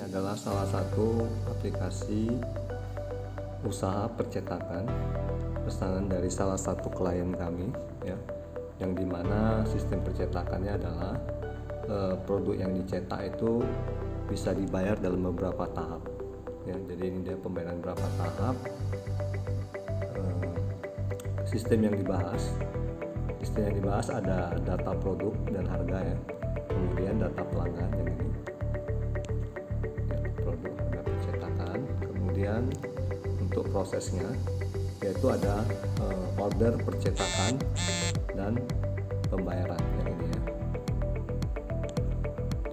adalah salah satu aplikasi usaha percetakan pesanan dari salah satu klien kami, ya, yang dimana sistem percetakannya adalah produk yang dicetak itu bisa dibayar dalam beberapa tahap, ya. Jadi ini dia pembayaran berapa tahap. Sistem yang dibahas ada data produk dan harga, ya, kemudian data pelanggan yang ini, ya, produk harga percetakan, kemudian untuk prosesnya yaitu ada order percetakan dan pembayaran yang ini, ya.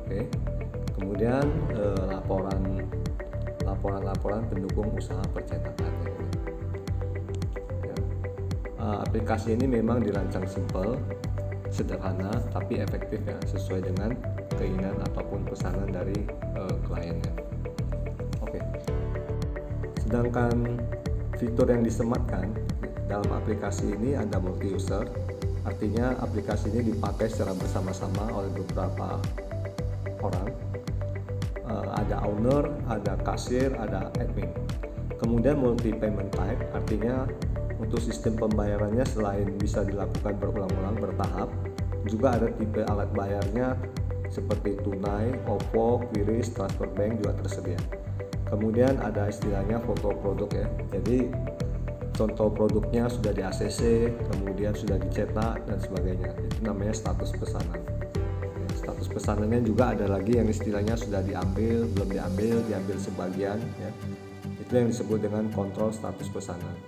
Oke, kemudian laporan pendukung usaha percetakan yang ini. Aplikasi ini memang dirancang simple, sederhana, tapi efektif, ya, sesuai dengan keinginan ataupun pesanan dari kliennya. Oke. Sedangkan fitur yang disematkan dalam aplikasi ini ada multi user, artinya aplikasi ini dipakai secara bersama-sama oleh beberapa orang. Ada owner, ada kasir, ada admin. Kemudian multi payment type, artinya untuk sistem pembayarannya selain bisa dilakukan berulang-ulang bertahap, juga ada tipe alat bayarnya seperti tunai, OVO, QRIS, transfer bank juga tersedia. Kemudian ada istilahnya foto produk, ya. Jadi contoh produknya sudah di ACC, kemudian sudah dicetak dan sebagainya. Itu namanya status pesanan. Status pesanannya juga ada lagi yang istilahnya sudah diambil, belum diambil sebagian, ya. Itu yang disebut dengan kontrol status pesanan.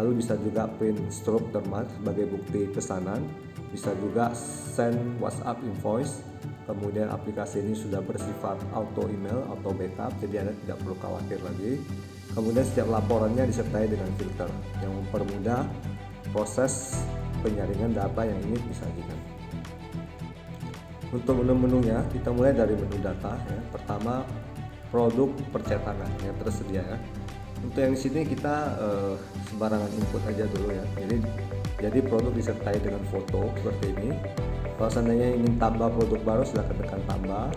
Lalu bisa juga print stroke termat sebagai bukti pesanan, bisa juga send WhatsApp invoice. Kemudian aplikasi ini sudah bersifat auto email, auto backup, jadi Anda tidak perlu khawatir lagi. Kemudian setiap laporannya disertai dengan filter yang mempermudah proses penyaringan data yang ingin disajikan. Untuk menu-menunya kita mulai dari menu data, ya. Pertama, produk percetakan yang tersedia, ya. Untuk yang di sini kita sembarangan input aja dulu, ya. Jadi produk disertai dengan foto seperti ini. Kalau seandainya ingin tambah produk baru, silakan tekan tambah,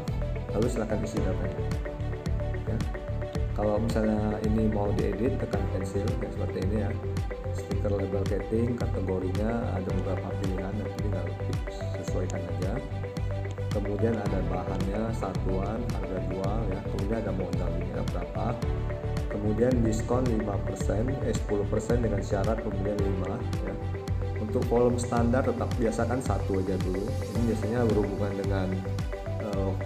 lalu silakan isi datanya, ya. Kalau misalnya ini mau diedit, tekan pensil, ya, seperti ini, ya. Stiker label casing, kategorinya ada beberapa pilihan, nanti tinggal sesuaikan aja. Kemudian ada bahannya, satuan, harga jual, ya. Kemudian ada modalnya berapa. Kemudian diskon 10% dengan syarat pembelian 5, ya. Untuk volume standar tetap biasakan 1 aja dulu. Ini biasanya berhubungan dengan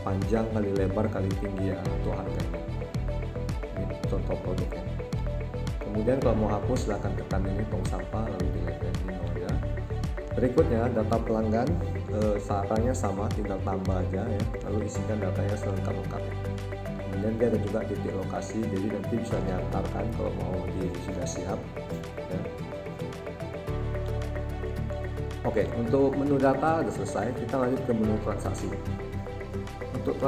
panjang kali lebar kali tinggi, ya, untuk harganya. Ini contoh produknya. Kemudian kalau mau hapus silahkan tekan ini tong sampah lalu delete, ini aja. Berikutnya data pelanggan, caranya sama, tinggal tambah aja, ya. Lalu isikan datanya selengkap-lengkap. Kemudian dia ada juga titik lokasi, jadi nanti bisa diantarkan kalau mau sudah siap, ya. Oke, untuk menu data sudah selesai, kita lanjut ke menu transaksi. Untuk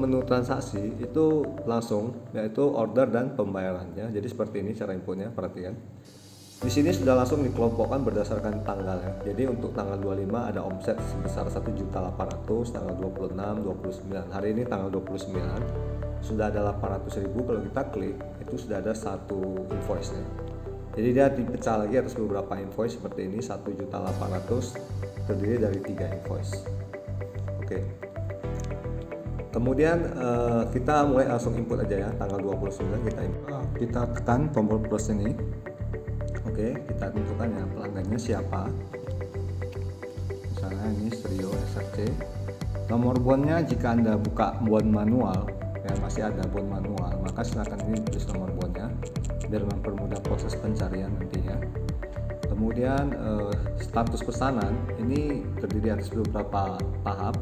menu transaksi itu langsung, yaitu order dan pembayarannya. Jadi seperti ini cara inputnya, perhatikan. Di sini sudah langsung dikelompokkan berdasarkan tanggalnya. Jadi untuk tanggal 25 ada omset sebesar 1.800.000, tanggal 26, 29. Hari ini tanggal 29 sudah ada 800.000. Kalau kita klik itu sudah ada satu invoice-nya. Jadi dia dipecah lagi atas beberapa invoice seperti ini. 1.800.000 terdiri dari 3 invoice. Oke. Kemudian kita mulai langsung input aja, ya. Tanggal 29 kita tekan tombol plus ini. Oke, kita tentukan, ya, pelanggannya siapa. Misalnya ini Stereo SRC. Nomor bondnya jika Anda buka bond manual, ya, masih ada bond manual, maka silakan ini tulis nomor bondnya biar mempermudah proses pencarian nantinya. Kemudian status pesanan ini terdiri atas beberapa tahap.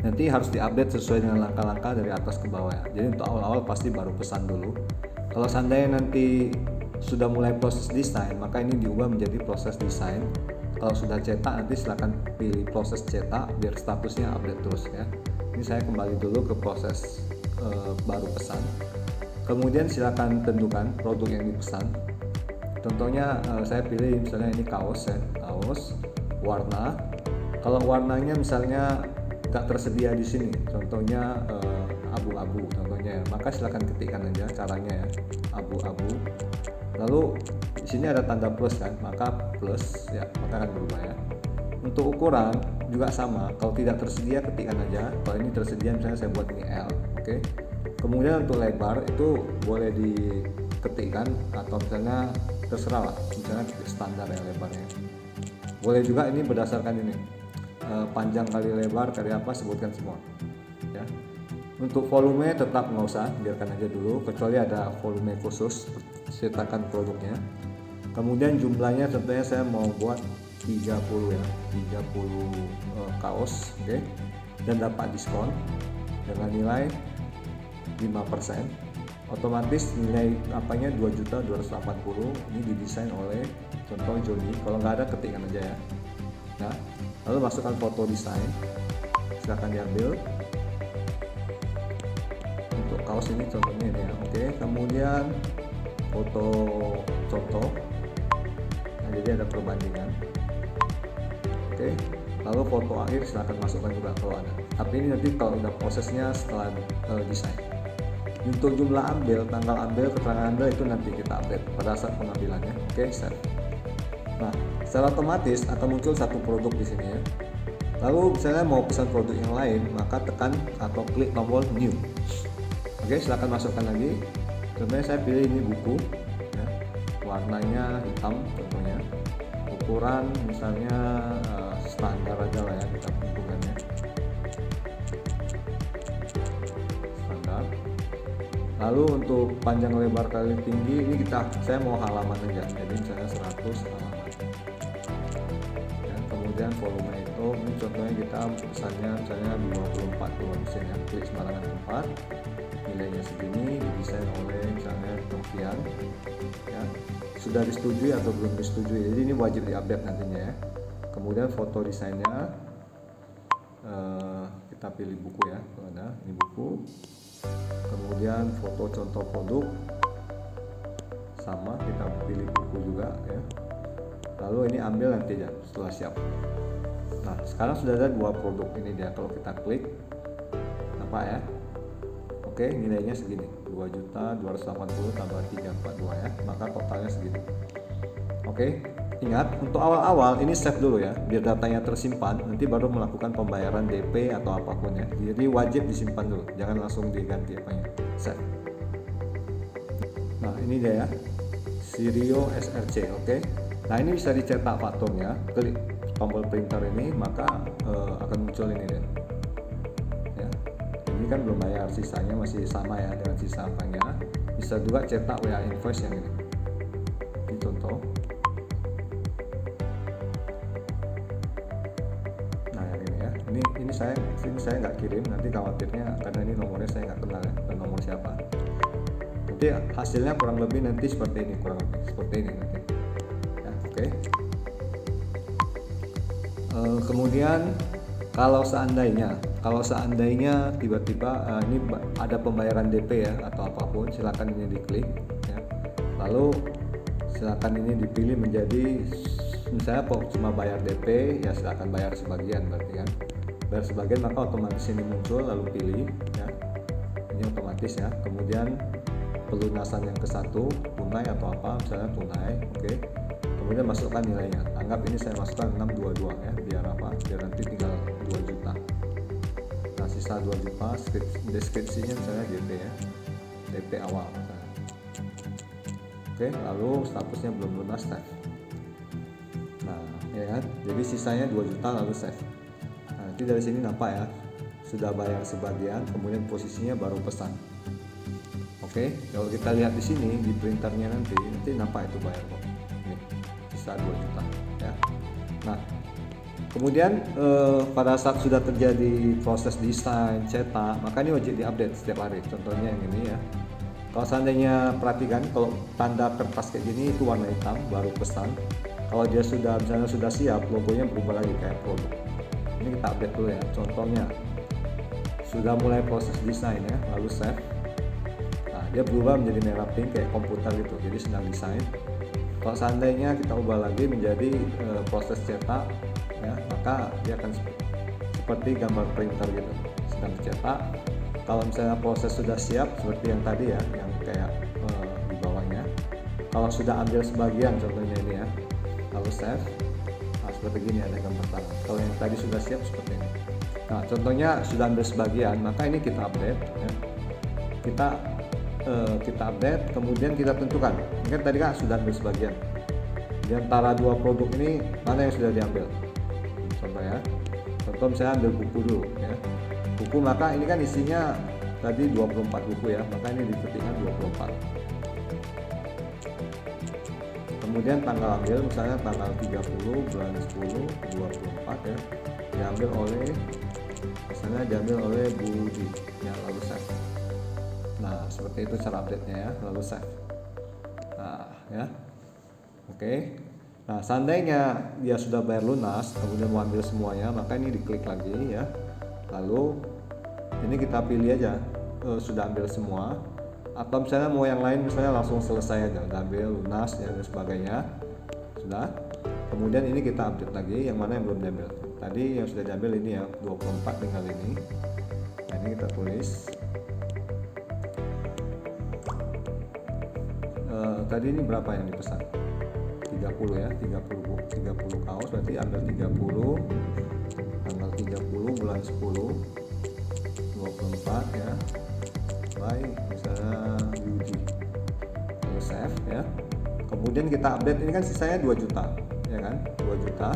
Nanti harus diupdate sesuai dengan langkah-langkah dari atas ke bawah, ya. Jadi untuk awal-awal pasti baru pesan dulu. Kalau seandainya nanti sudah mulai proses desain, maka ini diubah menjadi proses desain. Kalau sudah cetak, nanti silakan pilih proses cetak biar statusnya update terus, ya. Ini saya kembali dulu ke proses baru pesan. Kemudian silakan tentukan produk yang dipesan. Contohnya saya pilih misalnya ini kaos, ya, kaos warna. Kalau warnanya misalnya tak tersedia di sini, contohnya abu-abu contohnya ya, maka silahkan ketikkan aja caranya ya, abu-abu. Lalu di sini ada tanda plus kan, maka plus ya, maka akan berubah ya. Untuk ukuran juga sama, kalau tidak tersedia ketikkan aja, kalau ini tersedia misalnya saya buat ini L, oke. Kemudian untuk lebar itu boleh diketikkan atau misalnya terserah lah, misalnya standar ya lebarnya. Boleh juga ini berdasarkan ini panjang kali lebar kali apa, sebutkan semua ya. Untuk volume tetap nggak usah, biarkan aja dulu, kecuali ada volume khusus sertakan produknya. Kemudian jumlahnya tentunya saya mau buat 30 ya, 30 kaos, oke. Dan dapat diskon dengan nilai 5%. Otomatis nilai apanya 2.280.000. Ini didesain oleh contoh Joni, kalau nggak ada ketikkan aja ya. Nah, lalu masukkan foto desain, silahkan diambil. Untuk kaos ini contohnya ini ya, oke. Kemudian foto contoh, nah, jadi ada perbandingan, oke. Lalu foto akhir silahkan masukkan juga kalau ada, tapi ini nanti kalau udah prosesnya setelah desain. Untuk jumlah ambil, tanggal ambil, keterangan ambil itu nanti kita update pada saat pengambilannya, oke. Save. Nah, secara otomatis akan muncul satu produk di sini ya. Lalu misalnya mau pesan produk yang lain, maka tekan atau klik tombol new. Oke, silahkan masukkan lagi. Contohnya saya pilih ini buku ya. Warnanya hitam contohnya. Ukuran misalnya standar aja lah ya, kita tentukannya standar. Lalu untuk panjang lebar kali tinggi ini saya mau halaman aja, jadi misalnya 100 halaman ya. Kemudian volume itu ini contohnya kita pesannya misalnya 24 tuh di sini ya, klik sembarangan tempat, nilainya segini, didesain oleh misalnya Novian ya. Sudah disetujui atau belum disetujui, jadi ini wajib diupdate nantinya ya. Kemudian foto desainnya kita pilih buku ya, kalau ada ini buku. Kemudian foto contoh produk sama, kita pilih buku juga ya. Lalu ini ambil nanti ya setelah siap. Nah, sekarang sudah ada dua produk ini dia, kalau kita klik apa ya, oke, nilainya segini 2.280 tambah 342 ya, maka totalnya segini. Oke, ingat untuk awal-awal ini save dulu ya, biar datanya tersimpan, nanti baru melakukan pembayaran DP atau apapun ya. Jadi wajib disimpan dulu, jangan langsung diganti apanya. Save. Nah, ini dia ya, Sirio SRC, oke. Nah, ini bisa dicetak fakturnya, klik tombol printer ini, maka akan muncul ini deh. Ya. Ini kan belum bayar, sisanya masih sama ya dengan sisa apanya. Bisa juga cetak WA invoice yang ini. Ini contoh. Ini saya nggak kirim, nanti khawatirnya karena ini nomornya saya nggak kenal ya, dan nomor siapa. Nanti hasilnya kurang lebih nanti seperti ini, kurang lebih seperti ini nanti. Ya, oke. Kemudian kalau seandainya tiba-tiba ini ada pembayaran DP ya atau apapun, silakan ini diklik ya. Lalu silakan ini dipilih menjadi, misalnya kok cuma bayar DP ya silakan bayar sebagian, berarti kan bayar sebagian, maka otomatis ini muncul, lalu pilih ya, ini otomatis ya. Kemudian pelunasan yang ke satu, tunai atau apa, misalnya tunai, oke. Kemudian masukkan nilainya, anggap ini saya masukkan 622 ya, biar apa, biar nanti tinggal 2 juta. Nah, sisa 2 juta, deskripsinya misalnya DP ya, DP awal misalnya. Oke, lalu statusnya belum lunas, save. Nah, ya kan, jadi sisanya 2 juta lalu save. Nanti dari sini nampak ya, sudah bayar sebagian, kemudian posisinya baru pesan. Oke, kalau kita lihat di sini di printernya nanti nampak itu bayar kok. Ini sisa 2 juta ya. Nah, kemudian pada saat sudah terjadi proses desain, cetak, maka ini wajib diupdate setiap hari. Contohnya yang ini ya. Kalau seandainya perhatikan, kalau tanda kertas kayak gini itu warna hitam, baru pesan. Kalau dia misalnya sudah siap, logonya berubah lagi kayak produk. Ini kita update dulu ya, contohnya sudah mulai proses desain ya, lalu save. Nah, dia berubah menjadi merah pink kayak komputer gitu, jadi sedang desain. Kalau seandainya kita ubah lagi menjadi proses cetak ya, maka dia akan seperti gambar printer gitu sedang dicetak. Kalau misalnya proses sudah siap seperti yang tadi ya, yang kayak di bawahnya, kalau sudah ambil sebagian contohnya ini ya, lalu save, nah seperti gini ada gambar tangan. Kalau yang tadi sudah siap seperti ini. Nah contohnya sudah ambil sebagian, maka ini kita update ya. Kita update, kemudian kita tentukan. Mungkin tadi kan sudah ambil sebagian. Di antara dua produk ini mana yang sudah diambil? Contoh ya. Contoh misalnya ambil buku dulu ya. Buku, maka ini kan isinya tadi 24 buku ya, maka ini diketikkan 24. Kemudian tanggal ambil misalnya tanggal 30 bulan 10 24 ya. Diambil oleh Budi ya, lalu save. Nah seperti itu cara update-nya ya, lalu save. Nah ya, oke. Nah seandainya dia sudah bayar lunas kemudian mau ambil semuanya, maka ini diklik lagi ya, lalu ini kita pilih aja sudah ambil semua, atau misalnya mau yang lain misalnya langsung selesai aja, udah ambil lunas ya, dan sebagainya sudah. Kemudian ini kita update lagi yang mana yang belum diambil. Tadi yang sudah diambil ini ya 24 tinggal ini. Nah ini kita tulis tadi ini berapa yang dipesan, 30 ya, 30 kaos, berarti ambil 30 tanggal 30 bulan 10 24 ya, by misalnya Yudi, lalu save ya. Kemudian kita update, ini kan sisanya 2 juta ya kan, 2 juta,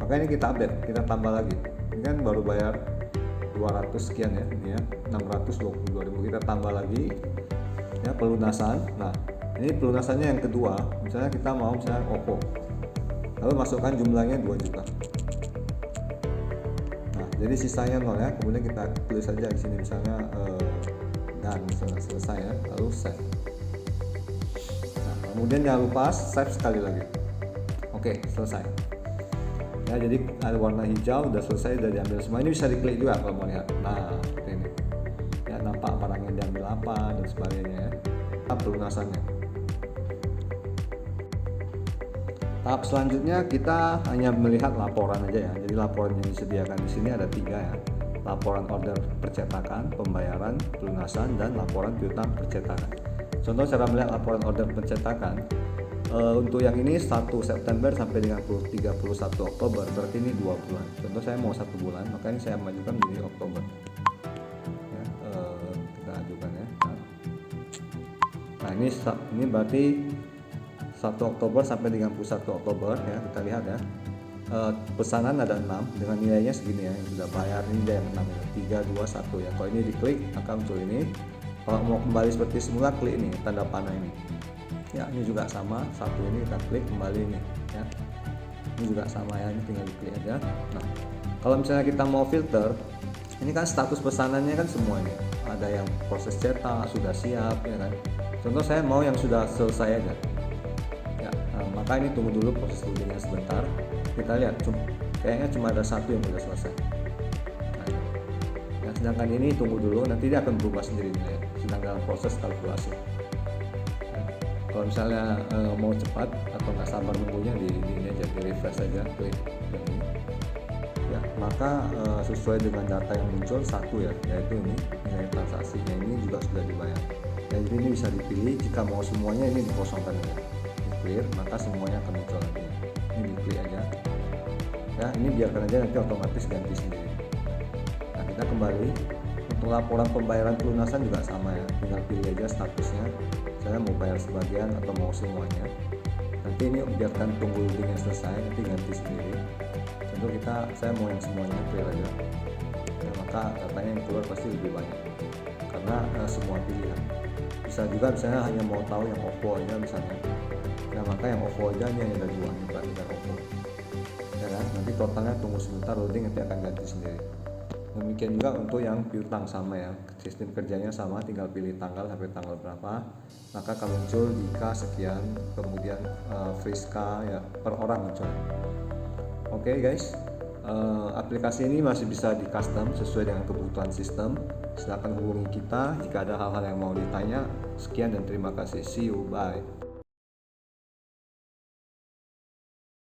maka ini kita update, kita tambah lagi. Ini kan baru bayar 200 sekian ya, ini ya 622.000, kita tambah lagi ya pelunasan. Nah ini pelunasannya yang kedua, misalnya kita mau misalnya Oppo, lalu masukkan jumlahnya 2 juta. Nah jadi sisanya 0 ya, kemudian kita tulis saja di sini misalnya dan misalnya selesai ya, lalu save. Nah kemudian jangan lupa save sekali lagi. Oke, selesai ya. Jadi ada warna hijau, udah selesai, udah diambil semua. Ini bisa diklik juga kalau mau lihat. Nah seperti ini ya, nampak barangnya diambil apa dan sebagainya ya. Pelunasannya. Tahap selanjutnya kita hanya melihat laporan aja ya. Jadi laporan yang disediakan di sini ada 3 ya. Laporan order percetakan, pembayaran, pelunasan, dan laporan piutang percetakan. Contoh cara melihat laporan order percetakan, untuk yang ini 1 September sampai dengan 31 Oktober, berarti ini 2 bulan. Contoh saya mau 1 bulan, maka ini saya majukan menjadi Oktober ya, kita ajukan ya. Nah ini berarti 1 Oktober sampai dengan 1 Oktober ya, kita lihat ya. Pesanan ada 6 dengan nilainya segini ya, yang sudah bayar ini dia yang 6 ya, 3, 2, 1 ya. Kalau ini diklik akan muncul ini. Kalau mau kembali seperti semula, klik ini tanda panah ini ya. Ini juga sama, satu ini kita klik kembali ini ya, ini juga sama ya, ini tinggal diklik aja. Nah kalau misalnya kita mau filter, ini kan status pesanannya kan semua ini ada yang proses cetak sudah siap ya kan. Contoh saya mau yang sudah selesai aja ya. Nah, maka ini tunggu dulu proses loadingnya sebentar. Kita lihat kayaknya cuma ada 1 yang sudah selesai. Nah, ya, sedangkan ini tunggu dulu, nanti dia akan berubah sendiri ya, sedang dalam proses kalkulasi. Ya, kalau misalnya mau cepat atau nggak sabar nunggunya, di ini aja, di refresh aja, klik ini. Ya, maka sesuai dengan data yang muncul 1 ya, yaitu ini nilai transaksinya ini juga sudah dibayar. Jadi ini bisa dipilih, jika mau semuanya ini dikosongkan ya, di clear, maka semuanya akan muncul lagi. Ini di klik aja ya, ini biarkan aja, nanti otomatis ganti sendiri. Nah kita kembali untuk laporan pembayaran pelunasan juga sama ya, tinggal pilih aja statusnya, saya mau bayar sebagian atau mau semuanya. Nanti ini biarkan tunggu loadingnya selesai, nanti ganti sendiri. Contoh saya mau yang semuanya, clear aja ya, maka datanya yang keluar pasti lebih banyak karena semua pilihan. Bisa juga misalnya hanya mau tahu yang Oppo aja misalnya, nah maka yang Oppo aja ini hanya ada 2 nih, dengan Oppo ya kan. Nanti totalnya tunggu sebentar, loading nanti akan ganti sendiri. Demikian juga untuk yang piutang, sama ya, sistem kerjanya sama, tinggal pilih tanggal sampai tanggal berapa, maka akan muncul jika sekian, kemudian friska ya, per orang muncul. Oke guys, aplikasi ini masih bisa di custom sesuai dengan kebutuhan sistem. Silakan hubungi kita jika ada hal-hal yang mau ditanya. Sekian dan terima kasih. See you, bye.